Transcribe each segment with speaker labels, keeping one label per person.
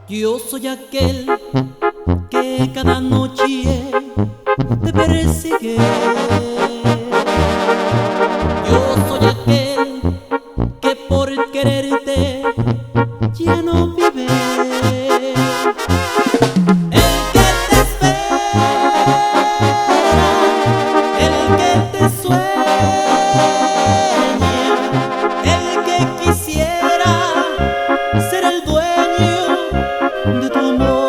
Speaker 1: Yo soy aquel que cada noche te persigue. Yo soy aquel que por quererte ya no vive. El que te espera, el que te sueña, el que quisiera ser el dueño de tu amor.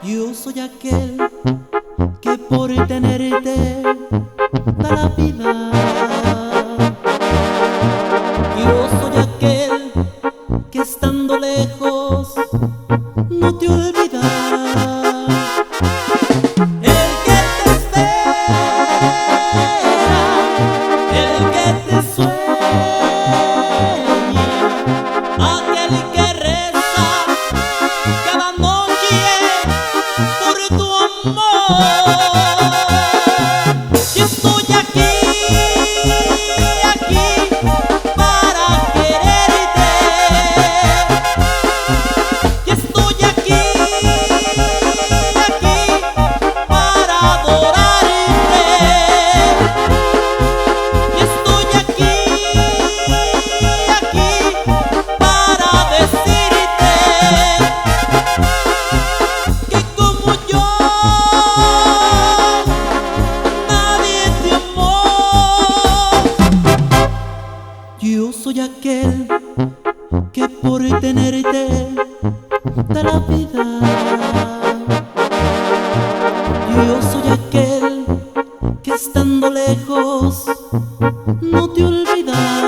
Speaker 1: Yo soy aquel que por tenerte da la vida. Yo soy aquel que estando lejos no te olvida. El que te espera, el que te sueña, aquel que reza cada noche por tu amor. Yo estoy aquí, aquí para quererte. Yo estoy aquí, aquí para adorarte. Yo estoy aquí, aquí para decirte que como yo nadie te amó. Yo soy aquel que por tenerte da la vida. Yo soy aquel que estando lejos no te olvida.